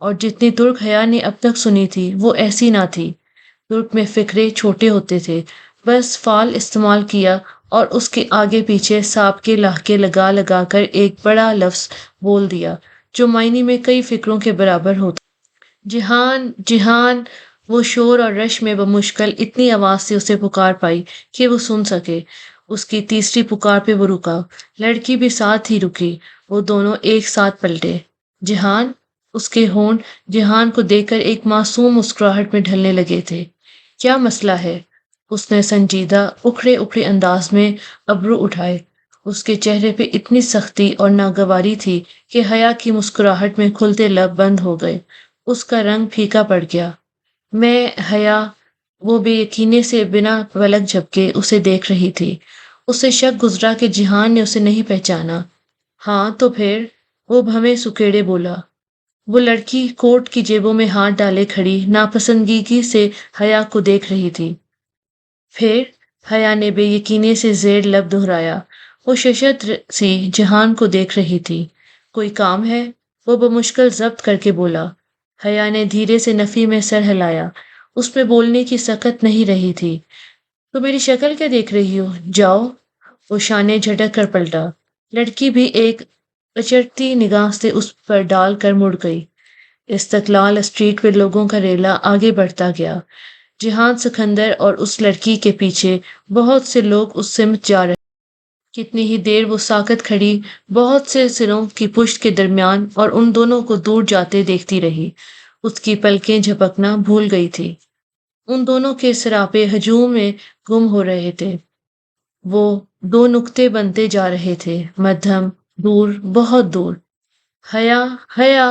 اور جتنی ترک حیا نے اب تک سنی تھی وہ ایسی نہ تھی۔ ترک میں فکرے چھوٹے ہوتے تھے، بس فعال استعمال کیا اور اس کے آگے پیچھے سانپ کے لاہکے لگا لگا کر ایک بڑا لفظ بول دیا جو معنی میں کئی فکروں کے برابر ہوتا۔ جہان جہان! وہ شور اور رش میں بمشکل اتنی آواز سے اسے پکار پائی کہ وہ سن سکے۔ اس کی تیسری پکار پہ وہ رکا، لڑکی بھی ساتھ ہی رکی، وہ دونوں ایک ساتھ پلٹے۔ جہان! اس کے ہونٹ جہان کو دیکھ کر ایک معصوم مسکراہٹ میں ڈھلنے لگے تھے۔ کیا مسئلہ ہے؟ اس نے سنجیدہ اکھڑے اکھڑے انداز میں ابرو اٹھائے۔ اس کے چہرے پہ اتنی سختی اور ناگواری تھی کہ حیا کی مسکراہٹ میں کھلتے لب بند ہو گئے، اس کا رنگ پھیکا پڑ گیا۔ میں حیا! وہ بے یقینی سے بنا پلک جھپکے اسے دیکھ رہی تھی۔ اسے شک گزرا کہ جہان نے اسے نہیں پہچانا۔ ہاں تو پھر؟ وہ بھویں سکیڑے بولا۔ وہ لڑکی کوٹ کی جیبوں میں ہاتھ ڈالے کھڑی ناپسندگی سے حیا کو دیکھ رہی تھی۔ پھر؟ حیا نے بے یقینی سے زیر لب دہرایا۔ وہ ششدر سی جہان کو دیکھ رہی تھی۔ کوئی کام ہے؟ وہ بمشکل ضبط کر کے بولا۔ حیا نے دھیرے سے نفی میں سر ہلایا، اس میں بولنے کی سکت نہیں رہی تھی۔ تو میری شکل کیا دیکھ رہی ہو؟ جاؤ! وہ شانے جھٹک کر پلٹا۔ لڑکی بھی ایک اچرتی نگاہ سے اس پر ڈال کر مڑ گئی۔ استقلال اسٹریٹ پہ لوگوں کا ریلا آگے بڑھتا گیا۔ جہان سکندر اور اس لڑکی کے پیچھے بہت سے لوگ اس سمت جا رہے۔ کتنی ہی دیر وہ ساکت کھڑی بہت سے سروں کی پشت کے درمیان اور ان دونوں کو دور جاتے دیکھتی رہی۔ اس کی پلکیں جھپکنا بھول گئی تھی۔ ان دونوں کے سراپے ہجوم میں گم ہو رہے تھے۔ وہ دو نقطے بنتے جا رہے تھے، مدھم، دور، بہت دور۔ حیا! حیا!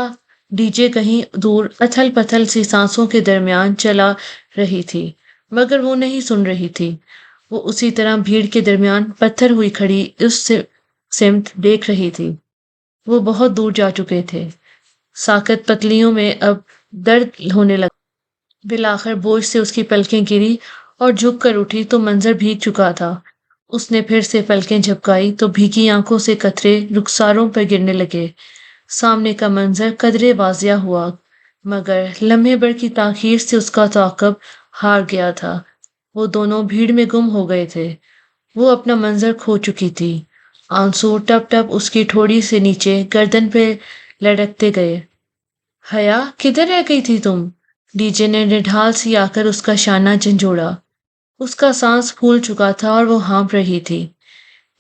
ڈی جے کہیں دور اتھل پتھل سی سانسوں کے درمیان چلا رہی تھی، مگر وہ نہیں سن رہی تھی۔ وہ اسی طرح بھیڑ کے درمیان پتھر ہوئی کھڑی اس سمت دیکھ رہی تھی۔ وہ بہت دور جا چکے تھے۔ ساکت پتلیوں میں اب درد ہونے لگا۔ بالآخر بوجھ سے اس کی پلکیں گری اور جھک کر اٹھی تو منظر بھیگ چکا تھا۔ اس نے پھر سے پلکیں جھپکائی تو بھیگی آنکھوں سے قطرے رخساروں پر گرنے لگے۔ سامنے کا منظر قدرے واضح ہوا، مگر لمحے بھر کی تاخیر سے اس کا تعاقب ہار گیا تھا۔ وہ دونوں بھیڑ میں گم ہو گئے تھے۔ وہ اپنا منظر کھو چکی تھی۔ آنسو ٹپ ٹپ اس کی ٹھوڑی سے نیچے گردن پہ لڑکتے گئے۔ حیا! کدھر رہ گئی تھی تم؟ ڈی جے نے نڈھال سی آ کر اس کا شانہ جھنجھوڑا۔ اس کا سانس پھول چکا تھا اور وہ ہانپ رہی تھی۔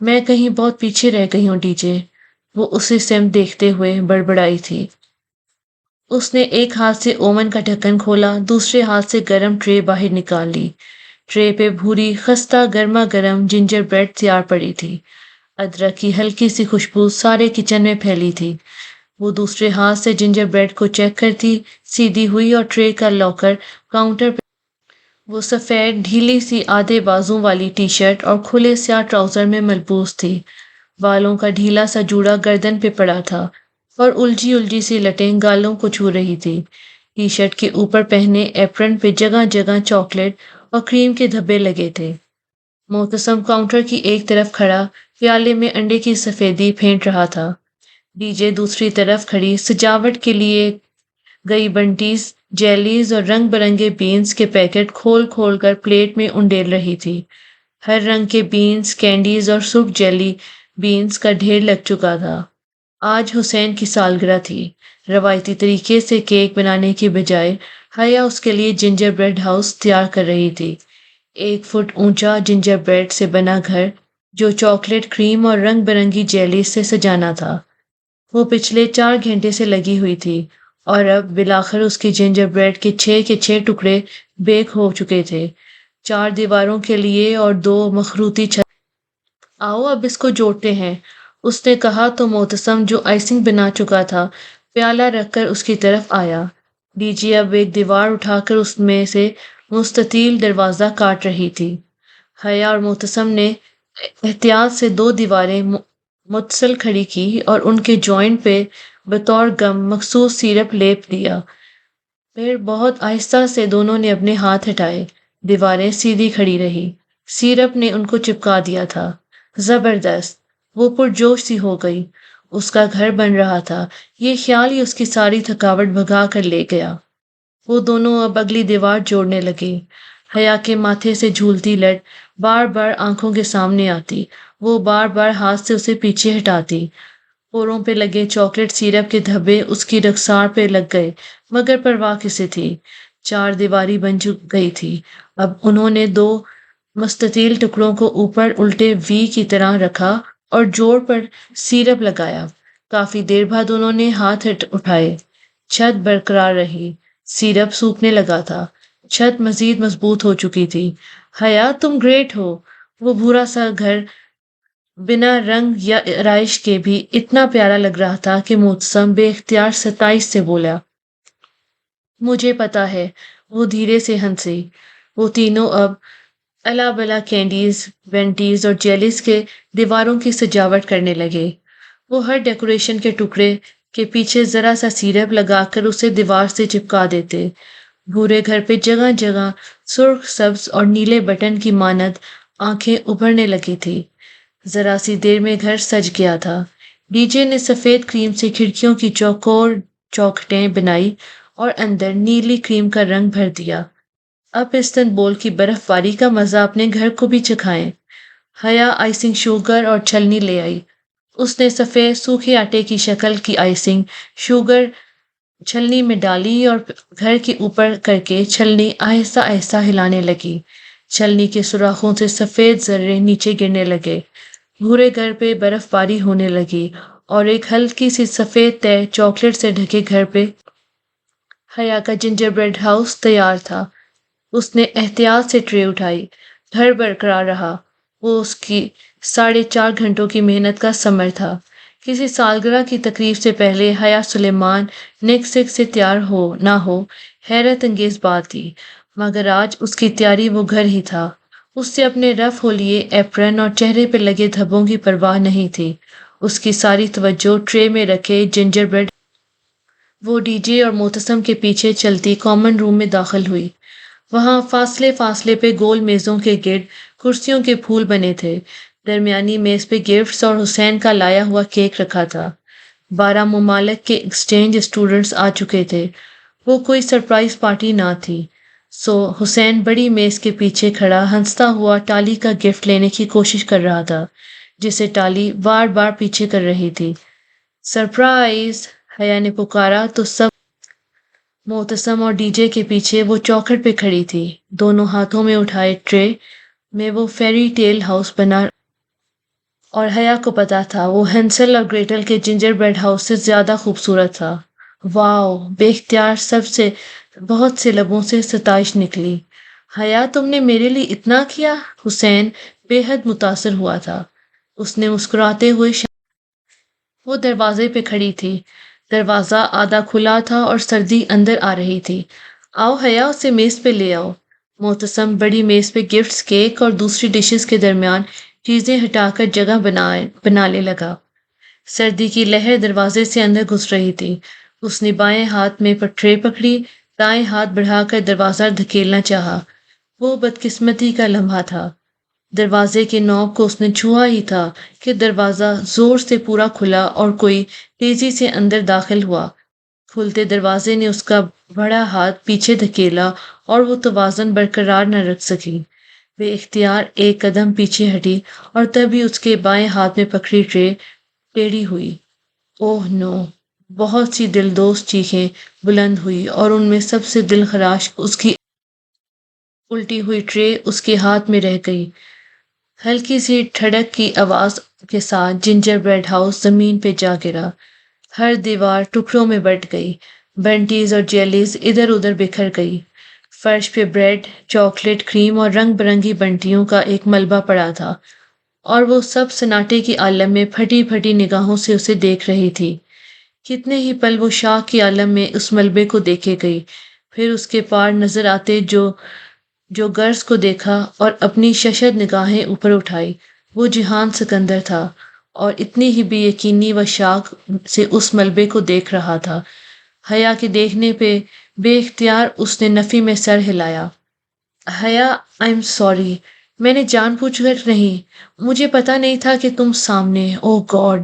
میں کہیں بہت پیچھے رہ گئی ہوں ڈی جے، وہ اسی سمت دیکھتے ہوئے بڑبڑائی تھی۔ اس نے ایک ہاتھ سے اوون کا ڈھکن کھولا، دوسرے ہاتھ سے گرم ٹرے باہر نکال لی۔ ٹرے پہ بھوری خستہ گرما گرم جنجر بریڈ تیار پڑی تھی۔ ادرک کی ہلکی سی خوشبو سارے کچن میں پھیلی تھی۔ وہ دوسرے ہاتھ سے جنجر بریڈ کو چیک کرتی سیدھی ہوئی اور ٹرے کا لاکر کاؤنٹر پہ۔ وہ سفید ڈھیلی سی آدھے بازوں والی ٹی شرٹ اور کھلے سیاہ ٹراؤزر میں ملبوس تھی۔ بالوں کا ڈھیلا سا جوڑا گردن پہ پڑا تھا اور الجھی الجھی سی لٹیں گالوں کو چھو رہی تھی۔ ٹی شرٹ کے اوپر پہنے ایپرن پہ جگہ جگہ چاکلیٹ اور کریم کے دھبے لگے تھے۔ معتصم کاؤنٹر کی ایک طرف کھڑا پیالے میں انڈے کی سفیدی پھینٹ رہا تھا۔ ڈی جے دوسری طرف کھڑی سجاوٹ کے لیے گئی بنٹیز، جیلیز اور رنگ برنگے بینز کے پیکٹ کھول کھول کر پلیٹ میں انڈیل رہی تھی۔ ہر رنگ کے بینز، کینڈیز اور سرخ جیلی بینز کا ڈھیر لگ چکا تھا۔ آج حسین کی سالگرہ تھی۔ روایتی طریقے سے کیک بنانے کی بجائے حیا اس کے لیے جنجر بریڈ ہاؤس تیار کر رہی تھی، 1 فٹ اونچا جنجر بریڈ سے بنا گھر جو چاکلیٹ، کریم اور رنگ برنگی جیلی سے سجانا تھا۔ وہ پچھلے 4 گھنٹے سے لگی ہوئی تھی اور اب بالآخر اس کی جنجر بریڈ کے 6 ٹکڑے بیک ہو چکے تھے۔ 4 دیواروں کے لیے اور 2 مخروطی چھت۔ آؤ اب اس کو جوڑتے ہیں، اس نے کہا تو معتصم جو آئسنگ بنا چکا تھا پیالہ رکھ کر اس کی طرف آیا۔ ڈی جے اب ایک دیوار اٹھا کر اس میں سے مستطیل دروازہ کاٹ رہی تھی۔ حیا اور معتصم نے احتیاط سے 2 دیواریں متصل کھڑی کی اور ان کے جوائنٹ پہ بطور گم مخصوص سیرپ لیپ دیا۔ پھر بہت آہستہ سے دونوں نے اپنے ہاتھ ہٹائے، دیواریں سیدھی کھڑی رہی۔ سیرپ نے ان کو چپکا دیا تھا۔ زبردست! وہ پرجوش سی ہو گئی۔ اس کا گھر بن رہا تھا، یہ خیال ہی اس کی ساری تھکاوٹ بھگا کر لے گیا۔ وہ دونوں اب اگلی دیوار جوڑنے لگے۔ حیا کے ماتھے سے جھولتی لٹ بار بار آنکھوں کے سامنے آتی، وہ بار بار ہاتھ سے اسے پیچھے ہٹاتی۔ پوروں پہ لگے چاکلیٹ سیرپ کے دھبے اس کی رخسار پہ لگ گئے، مگر پرواہ کسے تھی؟ چار دیواری بن گئی تھی۔ اب انہوں نے دو مستطیل ٹکڑوں کو اوپر الٹے وی کی طرح رکھا اور جوڑ پر سیرپ لگایا۔ کافی دیر بعد انہوں نے ہاتھ اٹھائے۔ چھت برقرار رہی، سیرپ سوکھنے لگا تھا، چھت مزید مضبوط ہو چکی تھی۔ حیا تم گریٹ ہو۔ وہ بھورا سا گھر بنا رنگ یا آرائش کے بھی اتنا پیارا لگ رہا تھا کہ معتصم بے اختیار ستائش سے بولا۔ مجھے پتا ہے، وہ دھیرے سے ہنسی۔ وہ تینوں اب الا بلا کینڈیز، وینٹیز اور جیلیز کے دیواروں کی سجاوٹ کرنے لگے۔ وہ ہر ڈیکوریشن کے ٹکڑے کے پیچھے ذرا سا سیرپ لگا کر اسے دیوار سے چپکا دیتے۔ بھورے گھر پہ جگہ جگہ سرخ، سبز اور نیلے بٹن کی مانند آنکھیں ابھرنے لگی تھی۔ ذرا سی دیر میں گھر سج گیا تھا۔ ڈی جے نے سفید کریم سے کھڑکیوں کی چوکور چوکھٹیں بنائی اور اندر نیلی کریم کا رنگ بھر دیا۔ اب استنبول کی برف باری کا مزہ اپنے گھر کو بھی چکھائیں۔ حیا آئسنگ شوگر اور چھلنی لے آئی۔ اس نے سفید سوکھے آٹے کی شکل کی آئسنگ شوگر چھلنی میں ڈالی اور گھر کے اوپر کر کے چھلنی آہستہ آہستہ ہلانے لگی۔ چھلنی کے سوراخوں سے سفید ذرے نیچے گرنے لگے۔ بھورے گھر پہ برف باری ہونے لگی اور ایک ہلکی سی سفید تہ چاکلیٹ سے ڈھکے گھر پہ حیا کا جنجر بریڈ ہاؤس تیار تھا۔ اس نے احتیاط سے ٹرے اٹھائی۔ گھر برقرار رہا۔ وہ اس کی 4.5 گھنٹوں کی محنت کا ثمر تھا۔ کسی سالگرہ کی تقریب سے پہلے حیا سلیمان نیکسک سے تیار ہو نہ ہو حیرت انگیز بات تھی، مگر آج اس کی تیاری وہ گھر ہی تھا۔ اس سے اپنے رف ہو لیے ایپرن اور چہرے پہ لگے دھبوں کی پرواہ نہیں تھی۔ اس کی ساری توجہ ٹرے میں رکھے جنجر بریڈ۔ وہ ڈی جے اور معتصم کے پیچھے چلتی کامن روم میں داخل ہوئی۔ وہاں فاصلے فاصلے پہ گول میزوں کے گرد کرسیوں کے پھول بنے تھے۔ درمیانی میز پہ گفٹس اور حسین کا لایا ہوا کیک رکھا تھا۔ 12 ممالک کے ایکسچینج اسٹوڈنٹس آ چکے تھے۔ وہ کوئی سرپرائز پارٹی نہ تھی، سو حسین بڑی میز کے پیچھے کھڑا ہنستا ہوا ٹالی کا گفٹ لینے کی کوشش کر رہا تھا، جسے ٹالی بار بار پیچھے کر رہی تھی۔ سرپرائز! حیا نے پکارا تو سب معتصم اور ڈی جے کے پیچھے وہ چوکھٹ پہ کھڑی تھی، دونوں ہاتھوں میں اٹھائے ٹرے میں وہ فیری ٹیل ہاؤس بنا، اور حیا کو پتا تھا وہ ہینسل اور گریٹل کے جنجر بریڈ ہاؤس سے زیادہ خوبصورت تھا۔ واو! بے اختیار بہت سے لبوں سے ستائش نکلی۔ حیا تم نے میرے لیے اتنا کیا؟ حسین بے حد متاثر ہوا تھا۔ اس نے مسکراتے ہوئے وہ دروازے پہ کھڑی تھی۔ دروازہ آدھا کھلا تھا اور سردی اندر آ رہی تھی۔ آؤ حیا، اسے میز پہ لے آؤ۔ معتصم بڑی میز پہ گفٹس، کیک اور دوسری ڈشز کے درمیان چیزیں ہٹا کر جگہ بنانے لگا۔ سردی کی لہر دروازے سے اندر گھس رہی تھی۔ اس نے بائیں ہاتھ میں ٹرے پکڑی، دائیں ہاتھ بڑھا کر دروازہ دھکیلنا چاہا۔ وہ بدقسمتی کا لمحہ تھا۔ دروازے کے نوب کو اس نے چھوا ہی تھا کہ دروازہ زور سے پورا کھلا اور کوئی تیزی سے اندر داخل ہوا۔ کھلتے دروازے نے اس کا بڑا ہاتھ پیچھے دھکیلا اور وہ توازن برقرار نہ رکھ سکی۔ بے اختیار ایک قدم پیچھے ہٹی اور تبھی اس کے بائیں ہاتھ میں پکڑی ٹرے ٹیڑھی ہوئی۔ اوہ نو! بہت سی دلدوز چیخیں بلند ہوئی اور ان میں سب سے دل خراش اس کی الٹی ہوئی ٹرے اس کے ہاتھ میں رہ گئی۔ ہلکی سی ٹھڑک کی آواز کے ساتھ جنجر بریڈ ہاؤس زمین پہ جا گرا۔ ہر دیوار ٹکڑوں میں بٹ گئی۔ بنٹیز اور جیلیز ادھر ادھر بکھر گئی۔ فرش پہ بریڈ، چاکلیٹ، کریم اور رنگ برنگی بنٹیوں کا ایک ملبہ پڑا تھا، اور وہ سب سناٹے کی عالم میں پھٹی پھٹی نگاہوں سے اسے دیکھ رہی تھی۔ کتنے ہی پل وہ شاخ کی عالم میں اس ملبے کو دیکھے گئی، پھر اس کے پار نظر آتے جو گرز کو دیکھا اور اپنی ششد نگاہیں اوپر اٹھائی۔ وہ جہان سکندر تھا اور اتنی ہی بے یقینی و شاک سے اس ملبے کو دیکھ رہا تھا۔ حیا کے دیکھنے پہ بے اختیار اس نے نفی میں سر ہلایا۔ حیا، آئی ایم سوری، میں نے جان بوجھ کر نہیں، مجھے پتا نہیں تھا کہ تم سامنے، اوہ گاڈ!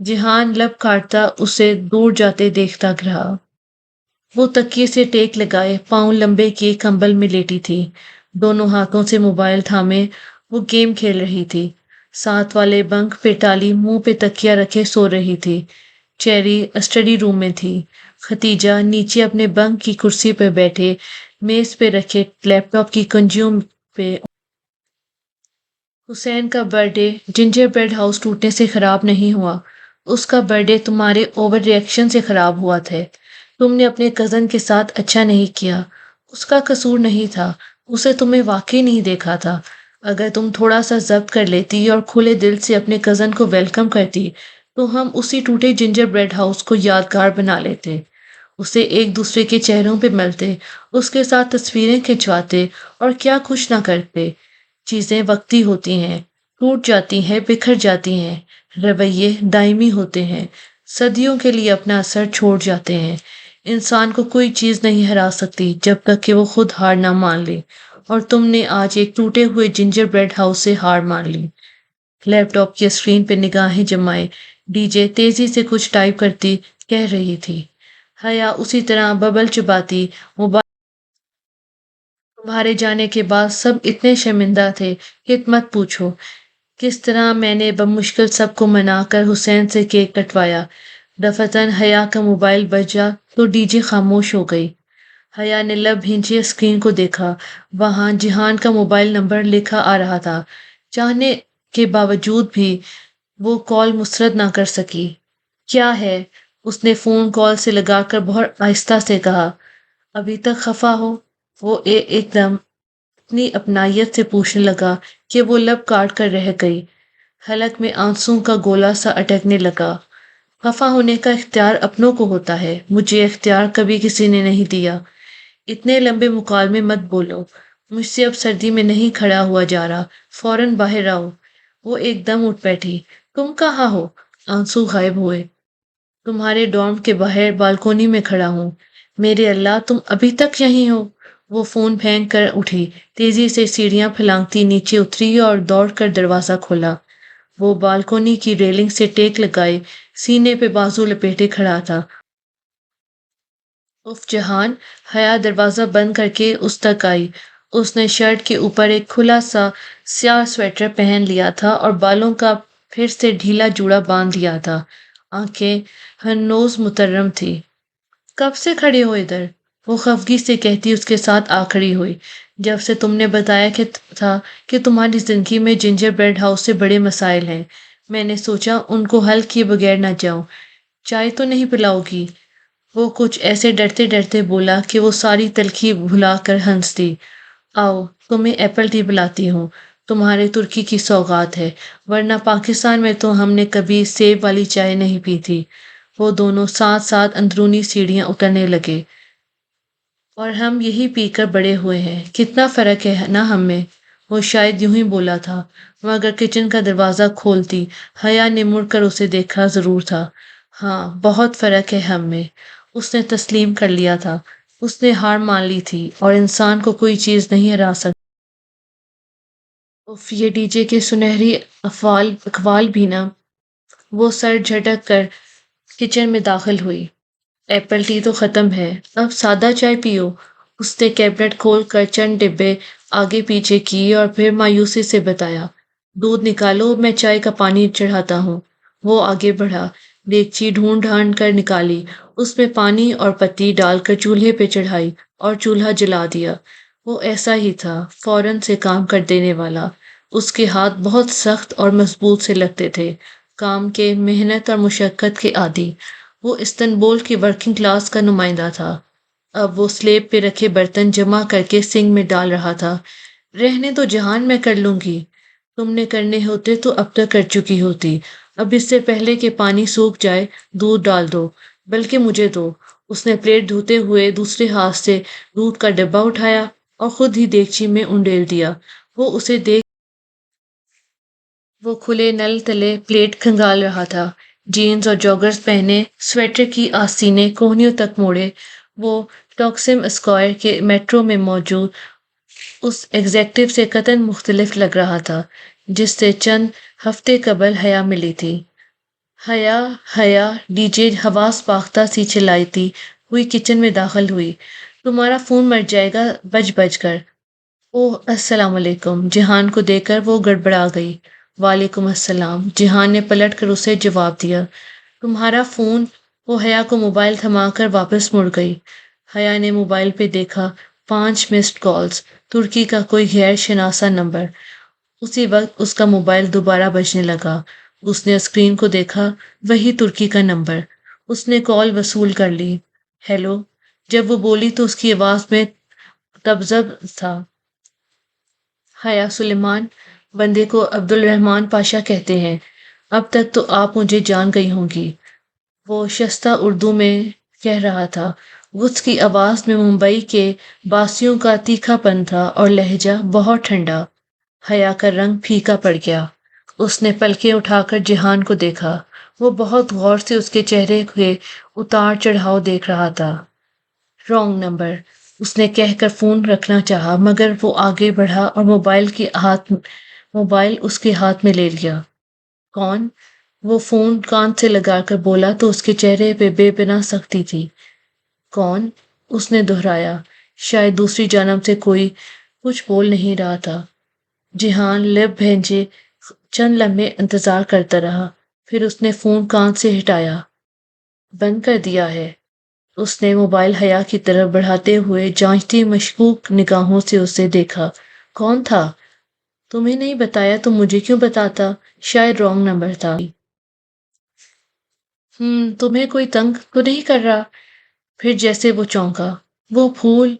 جہان لب کاٹتا اسے دور جاتے دیکھتا رہا۔ وہ تکیے سے ٹیک لگائے پاؤں لمبے کیے کمبل میں لیٹی تھی، دونوں ہاتھوں سے موبائل تھامے وہ گیم کھیل رہی تھی۔ ساتھ والے بنک پہ ٹالی منہ پہ تکیا رکھے سو رہی تھی۔ چیری اسٹڈی روم میں تھی، ختیجہ نیچے اپنے بنک کی کرسی پہ بیٹھے میز پہ رکھے لیپ ٹاپ کی کنجیوں پہ۔ حسین کا birthday gingerbread house ٹوٹنے سے خراب نہیں ہوا، اس کا برتھ ڈے تمہارے اوور ریئیکشن سے خراب ہوا تھا۔ تم نے اپنے کزن کے ساتھ اچھا نہیں کیا، اس کا قصور نہیں تھا، اسے تمہیں واقعی نہیں دیکھا تھا۔ اگر تم تھوڑا سا ضبط کر لیتی اور کھلے دل سے اپنے کزن کو ویلکم کرتی تو ہم اسی ٹوٹے جنجر بریڈ ہاؤس کو یادگار بنا لیتے، اسے ایک دوسرے کے چہروں پہ ملتے، اس کے ساتھ تصویریں کھنچواتے اور کیا کچھ نہ کرتے۔ چیزیں وقتی ہوتی ہیں، ٹوٹ جاتی ہیں، بکھر جاتی ہیں، رویے دائمی ہوتے ہیں، صدیوں کے لیے اپنا اثر چھوڑ جاتے ہیں۔ انسان کو کوئی چیز نہیں ہرا سکتی جب تک کہ وہ خود ہار نہ مان لے، اور تم نے آج ایک ٹوٹے ہوئے جنجر بریڈ ہاؤس سے ہار مان لی۔ لیپ ٹاپ کی اسکرین پہ نگاہیں جمائے ڈی جے تیزی سے کچھ ٹائپ کرتی کہہ رہی تھی۔ حیا اسی طرح ببل چباتی موبائل۔ تمہارے جانے کے بعد سب اتنے شرمندہ تھے کہ مت پوچھو کس طرح میں نے بمشکل سب کو منا کر حسین سے کیک کٹوایا۔ دفتن حیا کا موبائل بجا تو ڈی جے خاموش ہو گئی۔ حیا نے لب بھینچے اسکرین کو دیکھا، وہاں جہان کا موبائل نمبر لکھا آ رہا تھا۔ چاہنے کے باوجود بھی وہ کال مسترد نہ کر سکی۔ کیا ہے؟ اس نے فون کال سے لگا کر بہت آہستہ سے کہا۔ ابھی تک خفا ہو؟ وہ ایک دم اپنی اپنائیت سے پوچھنے لگا کہ وہ لب کاٹ کر رہ گئی۔ حلق میں آنسوں کا گولا سا اٹکنے لگا۔ خفا ہونے کا اختیار اپنوں کو ہوتا ہے، مجھے اختیار کبھی کسی نے نہیں دیا۔ اتنے لمبے مکالمے مت بولو، مجھ سے اب سردی میں نہیں کھڑا ہوا جا رہا، فوراً باہر آؤ۔ وہ ایک دم اٹھ بیٹھی۔ تم کہاں ہو؟ آنسو غائب ہوئے۔ تمہارے ڈورم کے باہر بالکونی میں کھڑا ہوں۔ میرے اللہ، تم ابھی تک یہیں ہو؟ وہ فون پھینک کر اٹھی، تیزی سے سیڑھیاں پھلانگتی نیچے اتری اور دوڑ کر دروازہ کھولا۔ وہ بالکونی کی ریلنگ سے ٹیک لگائے سینے پہ بازو لپیٹے کھڑا تھا۔ اف جہان! حیا دروازہ بند کر کے اس تک آئی۔ اس نے شرٹ کے اوپر ایک کھلا سا سیاہ سویٹر پہن لیا تھا اور بالوں کا پھر سے ڈھیلا جوڑا باندھ لیا تھا۔ آنکھیں ہنوز مترم تھی۔ کب سے کھڑے ہو ادھر؟ وہ خفگی سے کہتی اس کے ساتھ آ کھڑی ہوئی۔ جب سے تم نے بتایا تھا کہ تمہاری زندگی میں جنجر بریڈ ہاؤس سے بڑے مسائل ہیں، میں نے سوچا ان کو حل کیے بغیر نہ جاؤں۔ چائے تو نہیں پلاؤ گی؟ وہ کچھ ایسے ڈرتے ڈرتے بولا کہ وہ ساری تلخی بھلا کر ہنس دی۔ آؤ تمہیں ایپل ٹی پلاتی ہوں، تمہارے ترکی کی سوغات ہے، ورنہ پاکستان میں تو ہم نے کبھی سیب والی چائے نہیں پی تھی۔ وہ دونوں ساتھ ساتھ اندرونی سیڑھیاں اترنے لگے۔ اور ہم یہی پی کر بڑے ہوئے ہیں، کتنا فرق ہے نا ہم میں۔ وہ شاید یوں ہی بولا تھا، مگر کچن کا دروازہ کھولتی حیا نے مڑ کر اسے دیکھا ضرور تھا۔ ہاں بہت فرق ہے ہم میں۔ اس نے تسلیم کر لیا تھا، اس نے ہار مان لی تھی اور انسان کو کوئی چیز نہیں ہرا سکتی۔ اف یہ ڈی جے کے سنہری اقوال بھی نہ۔ وہ سر جھٹک کر کچن میں داخل ہوئی۔ ایپل ٹی تو ختم ہے، اب سادہ چائے پیو۔ اس نے کیبنٹ کھول کر چند ڈبے آگے پیچھے کیے اور پھر مایوسی سے بتایا، دودھ نکالو، میں چائے کا پانی چڑھاتا ہوں۔ وہ آگے بڑھا، دیگچی ڈھونڈ ڈھانڈ کر نکالی، اس میں پانی اور پتی ڈال کر چولہے پہ چڑھائی اور چولہا جلا دیا۔ وہ ایسا ہی تھا، فوراً سے کام کر دینے والا۔ اس کے ہاتھ بہت سخت اور مضبوط سے لگتے تھے، کام کے، محنت اور مشقت کے عادی۔ وہ استنبول کی ورکنگ کلاس کا نمائندہ تھا۔ اب وہ سلیب پہ رکھے برتن جمع کر کے سنک میں ڈال رہا تھا۔ رہنے تو جہان میں کر لوں گی، تم نے کرنے ہوتے تو اب تک کر چکی ہوتی۔ اب اس سے پہلے کہ پانی سوکھ جائے دودھ ڈال دو، بلکہ مجھے دو۔ اس نے پلیٹ دھوتے ہوئے دوسرے ہاتھ سے دودھ کا ڈبہ اٹھایا اور خود ہی دیگچی میں انڈیل دیا۔ وہ اسے دیکھ وہ کھلے نل تلے پلیٹ کھنگال رہا تھا، جینز اور جاگرز پہنے، سویٹر کی آستینیں کوہنیوں تک موڑے۔ وہ ٹاکسم اسکوائر کے میٹرو میں موجود اس ایگزیکٹو سے قطعاً مختلف لگ رہا تھا جس سے چند ہفتے قبل حیا ملی تھی۔ حیا حیا ڈی جے حواس باختہ سی چلاتی ہوئی کچن میں داخل ہوئی۔ تمہارا فون مر جائے گا بج بج کر۔ اوہ السلام علیکم، جہان کو دیکھ کر وہ گڑبڑا گئی۔ وعلیکم السلام، جہان نے پلٹ کر اسے جواب دیا۔ تمہارا فون؟ وہ حیا کو موبائل تھما کر واپس مڑ گئی۔ حیا نے موبائل پہ دیکھا، 5 مسڈ کالز، ترکی کا کوئی غیر شناسا نمبر۔ اسی وقت اس کا موبائل دوبارہ بجنے لگا۔ اس نے اسکرین کو دیکھا، وہی ترکی کا نمبر۔ اس نے کال وصول کر لی۔ ہیلو۔ جب وہ بولی تو اس کی آواز میں تبضب تھا۔ حیا سلیمان، بندے کو عبد الرحمان پاشا کہتے ہیں۔ اب تک تو آپ مجھے جان گئی ہوں گی، وہ شستہ اردو میں کہہ رہا تھا۔ اس کی آواز میں ممبئی کے باسیوں کا تیکھا پن تھا اور لہجہ بہت ٹھنڈا۔ حیا کا رنگ پھیکا پڑ گیا۔ اس نے پلکیں اٹھا کر جہان کو دیکھا۔ وہ بہت غور سے اس کے چہرے کے اتار چڑھاؤ دیکھ رہا تھا۔ رانگ نمبر، اس نے کہہ کر فون رکھنا چاہا، مگر وہ آگے بڑھا اور موبائل اس کے ہاتھ میں لے لیا۔ کون؟ وہ فون کان سے لگا کر بولا تو اس کے چہرے پہ بے پناہ سختی تھی۔ کون؟ اس نے دہرایا۔ شاید دوسری جانب سے کوئی کچھ بول نہیں رہا تھا۔ جہان لب بھینجے چند لمحے انتظار کرتا رہا، پھر اس نے فون کان سے ہٹایا۔ بند کر دیا ہے؟ اس نے موبائل حیا کی طرف بڑھاتے ہوئے جانچتی مشکوک نگاہوں سے اسے دیکھا۔ کون تھا؟ تمہیں نہیں بتایا تو مجھے کیوں بتاتا؟ شاید رانگ نمبر تھا۔ تمہیں کوئی تنگ تو نہیں کر رہا؟ پھر جیسے وہ چونکا۔ وہ پھول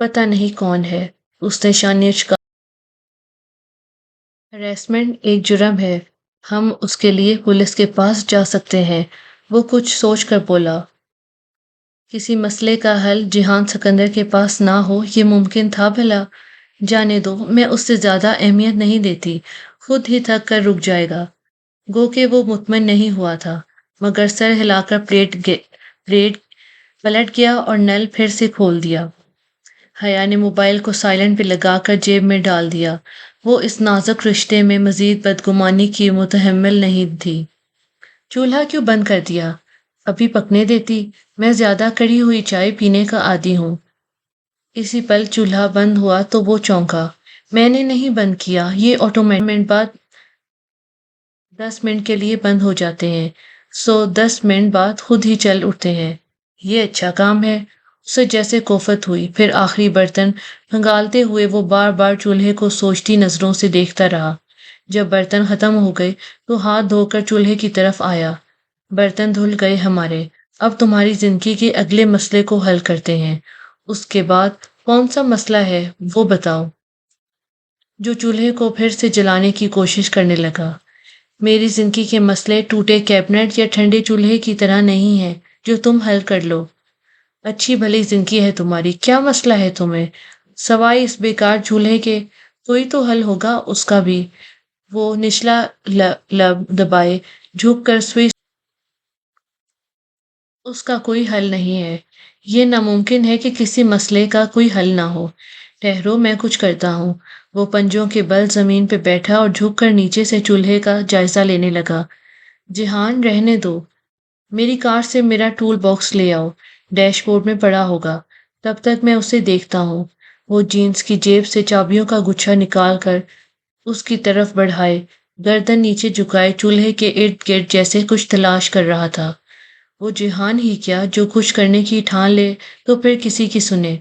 پتہ نہیں کون ہے، اس نے شانے اچکا۔ ہریسمنٹ ایک جرم ہے، ہم اس کے لیے پولیس کے پاس جا سکتے ہیں۔ وہ کچھ سوچ کر بولا۔ کسی مسئلے کا حل جہان سکندر کے پاس نہ ہو یہ ممکن تھا بھلا؟ جانے دو، میں اس سے زیادہ اہمیت نہیں دیتی، خود ہی تھک کر رک جائے گا۔ گو کہ وہ مطمئن نہیں ہوا تھا، مگر سر ہلا کر پلیٹ پلٹ گیا اور نل پھر سے کھول دیا۔ حیا نے موبائل کو سائلنٹ پہ لگا کر جیب میں ڈال دیا۔ وہ اس نازک رشتے میں مزید بدگمانی کی متحمل نہیں تھی۔ چولہا کیوں بند کر دیا؟ ابھی پکنے دیتی، میں زیادہ کڑھی ہوئی چائے پینے کا عادی ہوں۔ اسی پل چولہا بند ہوا تو وہ چونکا۔ میں نے نہیں بند کیا، یہ آٹومیٹک بعد 10 منٹ کے لیے بند ہو جاتے ہیں، 10 منٹ بعد خود ہی چل اٹھتے ہیں۔ یہ اچھا کام ہے، اسے جیسے کوفت ہوئی۔ پھر آخری برتن کھنگالتے ہوئے وہ بار بار چولہے کو سوچتی نظروں سے دیکھتا رہا۔ جب برتن ختم ہو گئے تو ہاتھ دھو کر چولہے کی طرف آیا۔ برتن دھل گئے ہمارے، اب تمہاری زندگی کے اگلے مسئلے کو حل کرتے ہیں۔ اس کے بعد کون سا مسئلہ ہے وہ بتاؤ؟ جو چولہے کو پھر سے جلانے کی کوشش کرنے لگا۔ میری زندگی کے مسئلے ٹوٹے کیبنٹ یا ٹھنڈے چولہے کی طرح نہیں ہیں جو تم حل کر لو۔ اچھی بھلی زندگی ہے تمہاری، کیا مسئلہ ہے تمہیں سوائے اس بیکار چولہے کے؟ کوئی تو حل ہوگا اس کا بھی۔ وہ نچلا لب دبائے جھک کر سوئی۔ اس کا کوئی حل نہیں ہے، یہ ناممکن ہے کہ کسی مسئلے کا کوئی حل نہ ہو۔ ٹھہرو، میں کچھ کرتا ہوں۔ وہ پنجوں کے بل زمین پہ بیٹھا اور جھک کر نیچے سے چولہے کا جائزہ لینے لگا۔ جہان رہنے دو، میری کار سے میرا ٹول باکس لے آؤ، ڈیش بورڈ میں پڑا ہوگا، تب تک میں اسے دیکھتا ہوں۔ وہ جینس کی جیب سے چابیوں کا گچھا نکال کر اس کی طرف بڑھائے، گردن نیچے جھکائے چولہے کے ارد گرد جیسے کچھ تلاش کر رہا تھا۔ وہ جہان ہی کیا جو کچھ کرنے کی ٹھان لے تو پھر کسی کی سنے۔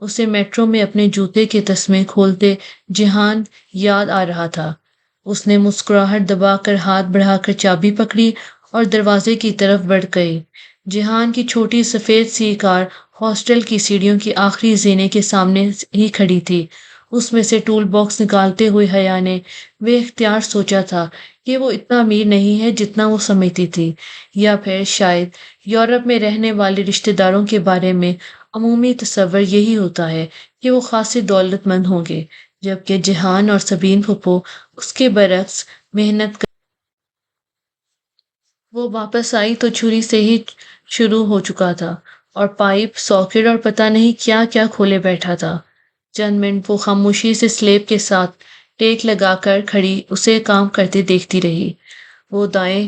اسے میٹرو میں اپنے جوتے کے تسمے کھولتے جہان یاد آ رہا تھا۔ اس نے مسکراہٹ دبا کر ہاتھ بڑھا کر چابی پکڑی اور دروازے کی طرف بڑھ گئی۔ جہان کی چھوٹی سفید سی کار ہاسٹل کی سیڑھیوں کی آخری زینے کے سامنے ہی کھڑی تھی۔ اس میں سے ٹول باکس نکالتے ہوئے حیا نے بے اختیار سوچا تھا کہ وہ اتنا امیر نہیں ہے جتنا وہ سمجھتی تھی، یا پھر شاید یورپ میں رہنے والے رشتہ داروں کے بارے میں عمومی تصور یہی ہوتا ہے کہ وہ خاصے دولت مند ہوں گے، جبکہ جہان اور سبین پھپھو اس کے برعکس محنت کر۔ وہ واپس آئی تو چھری سے ہی شروع ہو چکا تھا اور پائپ، ساکٹ اور پتہ نہیں کیا کیا کھولے بیٹھا تھا۔ چند منٹ وہ خاموشی سے سلیب کے ساتھ ٹیک لگا کر کھڑی اسے کام کرتے دیکھتی رہی۔ وہ دائیں